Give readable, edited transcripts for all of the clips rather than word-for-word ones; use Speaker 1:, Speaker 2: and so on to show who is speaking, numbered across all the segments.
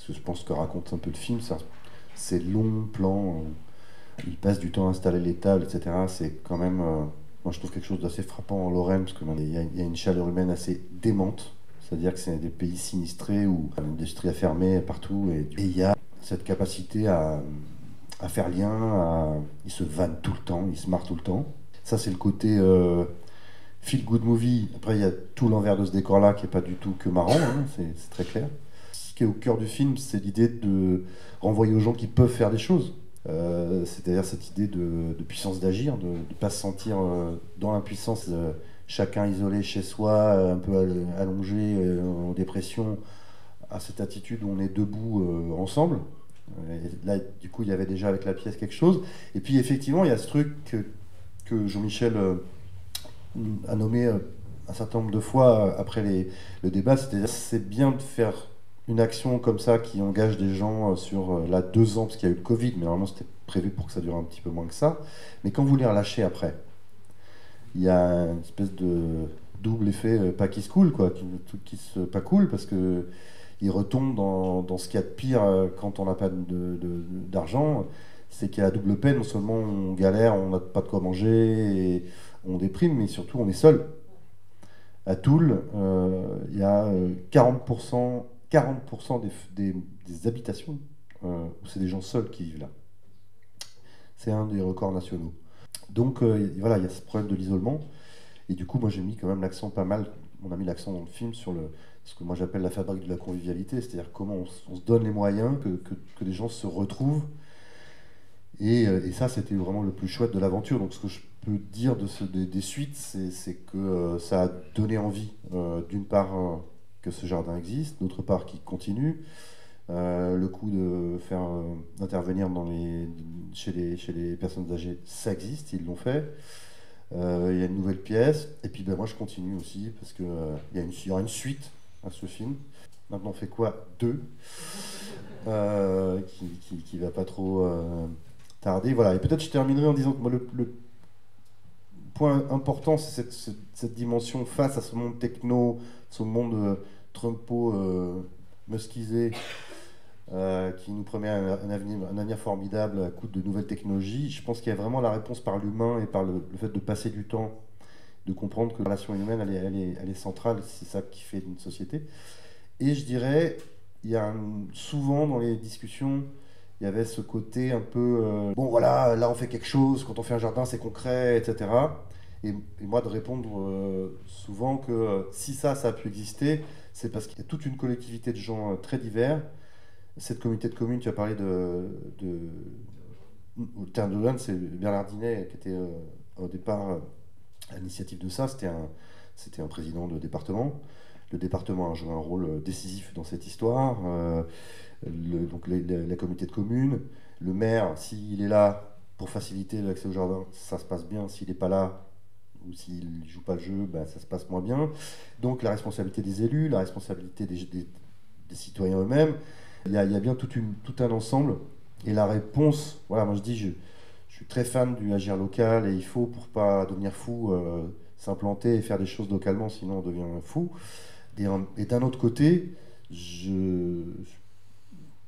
Speaker 1: je pense que raconte un peu le film, ces longs plans, il passe du temps à installer les tables, etc. C'est quand même, moi je trouve quelque chose d'assez frappant en Lorraine, parce qu'il y a une chaleur humaine assez démente. C'est-à-dire que c'est des pays sinistrés où l'industrie a fermé partout, et il y a cette capacité à faire lien, ils se vannent tout le temps, ils se marrent tout le temps. Ça, c'est le côté feel good movie. Après, il y a tout l'envers de ce décor-là qui est pas du tout que marrant, hein, c'est très clair. Ce qui est au cœur du film, c'est l'idée de renvoyer aux gens qui peuvent faire des choses. C'est-à-dire cette idée de puissance d'agir, de ne pas se sentir dans l'impuissance, chacun isolé chez soi, un peu allongé, en dépression, à cette attitude où on est debout ensemble. Et là, du coup, il y avait déjà avec la pièce quelque chose. Et puis, effectivement, il y a ce truc que Jean-Michel a nommé un certain nombre de fois après le débat, c'est-à-dire c'est bien de faire une action comme ça qui engage des gens sur là 2 ans, parce qu'il y a eu le Covid, mais normalement c'était prévu pour que ça dure un petit peu moins que ça. Mais quand vous les relâchez après, il y a une espèce de double effet pas qui se cool, quoi, pas cool, parce que il retombe dans ce qu'il y a de pire quand on n'a pas d'argent, c'est qu'il y a la double peine. Non seulement on galère, on n'a pas de quoi manger, et on déprime, mais surtout on est seul. À Toul, il y a 40% des habitations où c'est des gens seuls qui vivent là. C'est un des records nationaux. Donc voilà, il y a ce problème de l'isolement. Et du coup, moi j'ai mis quand même l'accent pas mal, on a mis l'accent dans le film sur ce que moi j'appelle la fabrique de la convivialité, c'est-à-dire comment on se donne les moyens que les gens se retrouvent. Et ça, c'était vraiment le plus chouette de l'aventure. Donc ce que je peux dire des suites, c'est que ça a donné envie, d'une part, que ce jardin existe, d'autre part qu'il continue. Le coup de faire intervenir chez les personnes âgées, ça existe, ils l'ont fait. Il y a une nouvelle pièce. Et puis ben, moi je continue aussi parce que il y aura une suite à ce film. Maintenant on fait quoi? Deux. Qui va pas trop tarder. Voilà. Et peut-être je terminerai en disant que moi, le point important, c'est cette dimension face à ce monde techno, ce monde Trumpo, muskisé, qui nous promet un avenir formidable à coup de nouvelles technologies. Je pense qu'il y a vraiment la réponse par l'humain et par le fait de passer du temps, de comprendre que la relation humaine, elle est centrale, c'est ça qui fait une société. Et je dirais, souvent dans les discussions, il y avait ce côté un peu, bon voilà, là on fait quelque chose, quand on fait un jardin c'est concret, etc. Et moi de répondre souvent que si ça a pu exister, c'est parce qu'il y a toute une collectivité de gens très divers. Cette communauté de communes, tu as parlé au terme de l'Inde, c'est Bernard Dinet qui était au départ à l'initiative de ça. C'était un président de département. Le département a joué un rôle décisif dans cette histoire. Donc la communauté de communes, le maire, s'il est là pour faciliter l'accès au jardin, ça se passe bien. S'il n'est pas là ou s'il ne joue pas le jeu, ben, ça se passe moins bien. Donc la responsabilité des élus, la responsabilité des citoyens eux-mêmes. Il y a bien tout un ensemble. Et la réponse, voilà, moi je suis très fan du agir local et il faut, pour pas devenir fou, s'implanter et faire des choses localement, sinon on devient fou. Et d'un autre côté,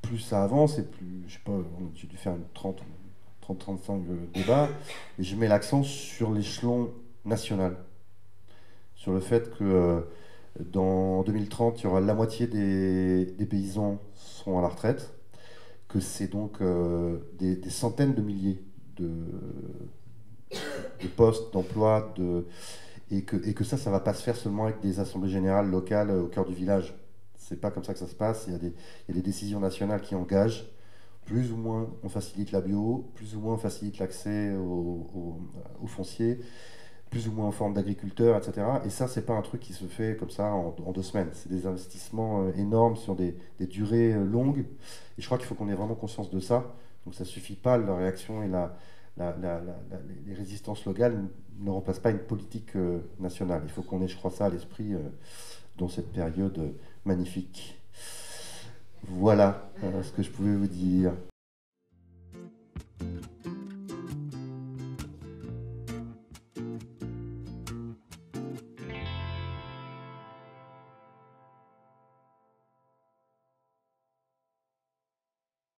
Speaker 1: plus ça avance et plus, je sais pas, j'ai dû faire une 30-35 débats, et je mets l'accent sur l'échelon national, sur le fait que dans 2030, il y aura la moitié des paysans seront à la retraite, que c'est donc des centaines de milliers de, de postes, d'emplois, et que ça va pas se faire seulement avec des assemblées générales locales au cœur du village. C'est pas comme ça que ça se passe. Il y a des décisions nationales qui engagent. Plus ou moins on facilite la bio, plus ou moins on facilite l'accès au foncier, plus ou moins en forme d'agriculteurs, etc. Et ça, c'est pas un truc qui se fait comme ça en 2 semaines. C'est des investissements énormes sur des durées longues. Et je crois qu'il faut qu'on ait vraiment conscience de ça. Donc ça suffit pas, la réaction et les résistances locales ne remplacent pas une politique nationale. Il faut qu'on ait, je crois, ça à l'esprit dans cette période magnifique. Voilà ce que je pouvais vous dire.